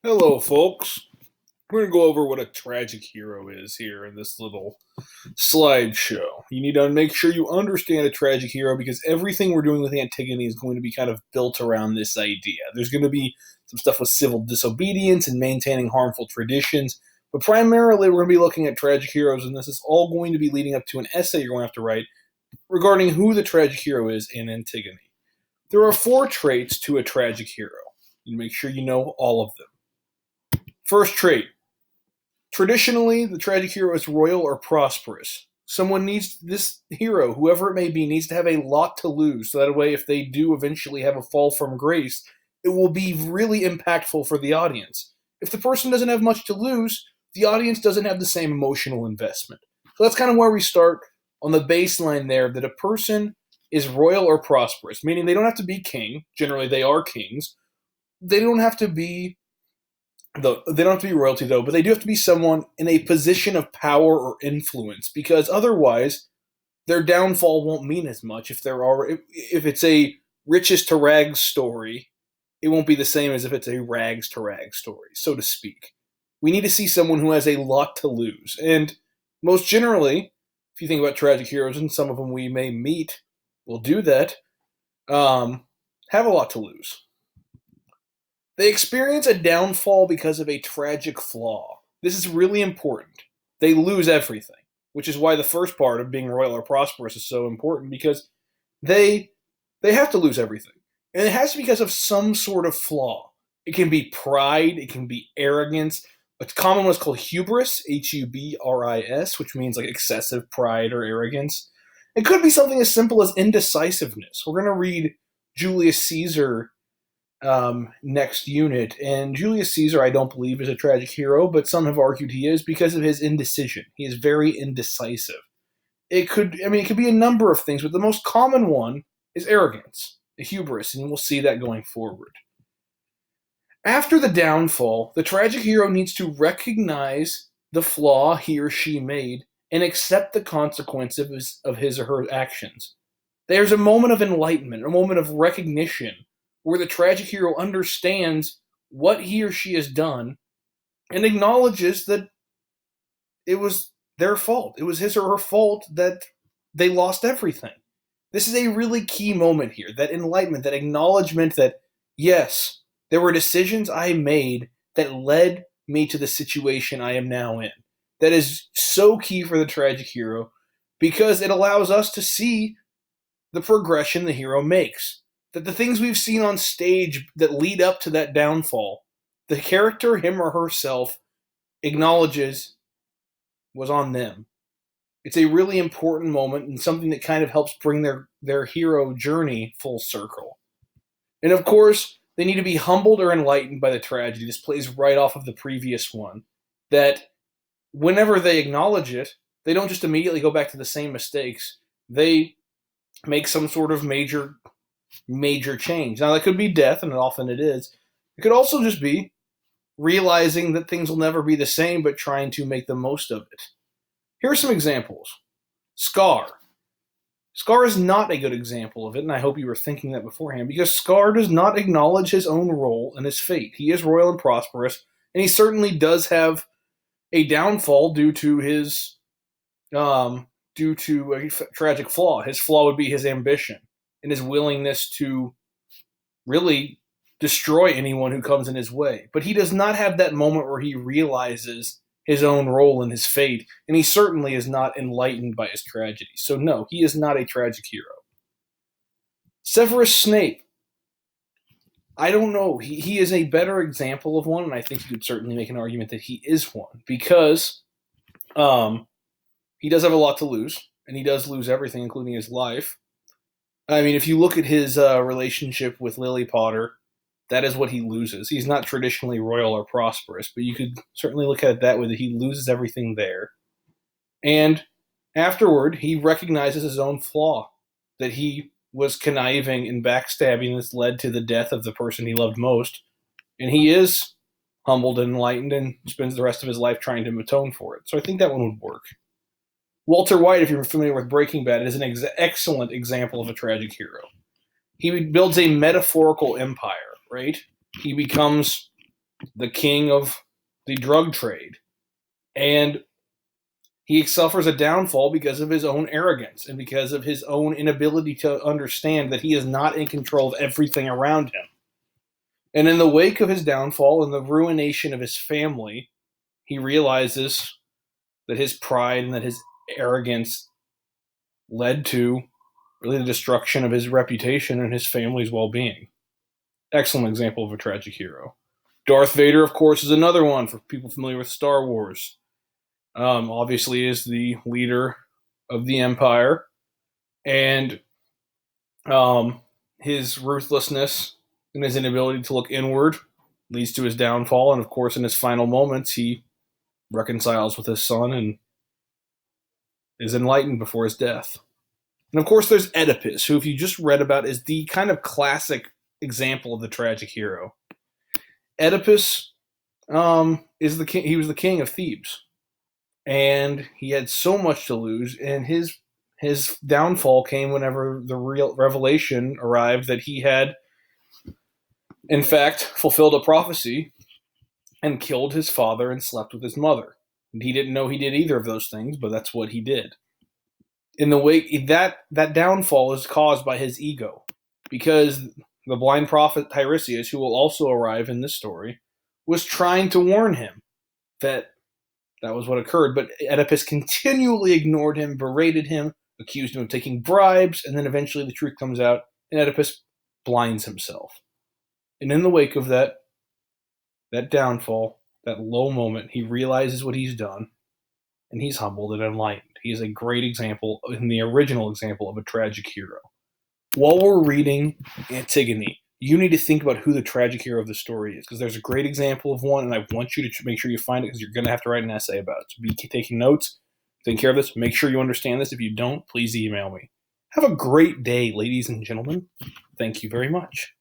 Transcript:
Hello, folks. We're going to go over what a tragic hero is here in this little slideshow. You need to make sure you understand a tragic hero because everything we're doing with Antigone is going to be kind of built around this idea. There's going to be some stuff with civil disobedience and maintaining harmful traditions, but primarily we're going to be looking at tragic heroes, and this is all going to be leading up to an essay you're going to have to write regarding who the tragic hero is in Antigone. There are 4 traits to a tragic hero. You make sure you know all of them. First trait. Traditionally, the tragic hero is royal or prosperous. This hero, whoever it may be, needs to have a lot to lose, so that way if they do eventually have a fall from grace, it will be really impactful for the audience. If the person doesn't have much to lose, the audience doesn't have the same emotional investment. So that's kind of where we start on the baseline there, that a person is royal or prosperous, meaning they don't have to be king. Generally, they are kings. They don't have to be royalty though, but they do have to be someone in a position of power or influence, because otherwise their downfall won't mean as much. If it's a riches to rags story, it won't be the same as if it's a rags to rags story, so to speak. We need to see someone who has a lot to lose, and most generally, if you think about tragic heroes, and some of them we may meet will do that, have a lot to lose. They experience a downfall because of a tragic flaw. This is really important. They lose everything, which is why the first part of being royal or prosperous is so important, because they have to lose everything. And it has to be because of some sort of flaw. It can be pride, it can be arrogance. A common one is called hubris, Hubris, which means like excessive pride or arrogance. It could be something as simple as indecisiveness. We're going to read Julius Caesar next unit, and Julius Caesar I don't believe is a tragic hero, but some have argued he is because of his indecision. He is very indecisive. It could be a number of things, but the most common one is arrogance, the hubris, and we'll see that going forward. After the downfall, the tragic hero needs to recognize the flaw he or she made and accept the consequences of his or her actions. There's a moment of enlightenment, a moment of recognition, where the tragic hero understands what he or she has done and acknowledges that it was their fault. It was his or her fault that they lost everything. This is a really key moment here, that enlightenment, that acknowledgement that, yes, there were decisions I made that led me to the situation I am now in. That is so key for the tragic hero, because it allows us to see the progression the hero makes. That the things we've seen on stage that lead up to that downfall, the character, him or herself, acknowledges was on them. It's a really important moment and something that kind of helps bring their hero journey full circle. And of course, they need to be humbled or enlightened by the tragedy. This plays right off of the previous one. That whenever they acknowledge it, they don't just immediately go back to the same mistakes. They make some sort of major change. Now, that could be death, and often it is. It could also just be realizing that things will never be the same, but trying to make the most of it. Here are some examples. Scar. Scar is not a good example of it, and I hope you were thinking that beforehand, because Scar does not acknowledge his own role and his fate. He is royal and prosperous, and he certainly does have a downfall due to a tragic flaw. His flaw would be his ambition and his willingness to really destroy anyone who comes in his way. But he does not have that moment where he realizes his own role and his fate, and he certainly is not enlightened by his tragedy. So no, he is not a tragic hero. Severus Snape. I don't know. He is a better example of one, and I think you could certainly make an argument that he is one, because he does have a lot to lose, and he does lose everything, including his life. I mean, if you look at his relationship with Lily Potter, that is what he loses. He's not traditionally royal or prosperous, but you could certainly look at it that way, that he loses everything there. And afterward, he recognizes his own flaw, that he was conniving and backstabbing that's led to the death of the person he loved most. And he is humbled and enlightened and spends the rest of his life trying to atone for it. So I think that one would work. Walter White, if you're familiar with Breaking Bad, is an excellent example of a tragic hero. He builds a metaphorical empire, right? He becomes the king of the drug trade. And he suffers a downfall because of his own arrogance and because of his own inability to understand that he is not in control of everything around him. And in the wake of his downfall and the ruination of his family, he realizes that his pride and that his arrogance led to really the destruction of his reputation and his family's well-being. Excellent example of a tragic hero. Darth Vader, of course, is another one for people familiar with Star Wars. Obviously, is the leader of the Empire, and his ruthlessness and his inability to look inward leads to his downfall. And of course, in his final moments, he reconciles with his son and is enlightened before his death. And of course, there's Oedipus, who, if you just read about, is the kind of classic example of the tragic hero. Oedipus is the king. He was the king of Thebes, and he had so much to lose. And his downfall came whenever the real revelation arrived that he had, in fact, fulfilled a prophecy and killed his father and slept with his mother. And he didn't know he did either of those things, but that's what he did. In the wake, that downfall is caused by his ego, because the blind prophet Tiresias, who will also arrive in this story, was trying to warn him that was what occurred. But Oedipus continually ignored him, berated him, accused him of taking bribes, and then eventually the truth comes out, and Oedipus blinds himself. And in the wake of that downfall, that low moment, he realizes what he's done, and he's humbled and enlightened. He is a great example, in the original example, of a tragic hero. While we're reading Antigone, you need to think about who the tragic hero of the story is, because there's a great example of one, and I want you to make sure you find it, because you're going to have to write an essay about it. So be taking notes, taking care of this. Make sure you understand this. If you don't, please email me. Have a great day, ladies and gentlemen. Thank you very much.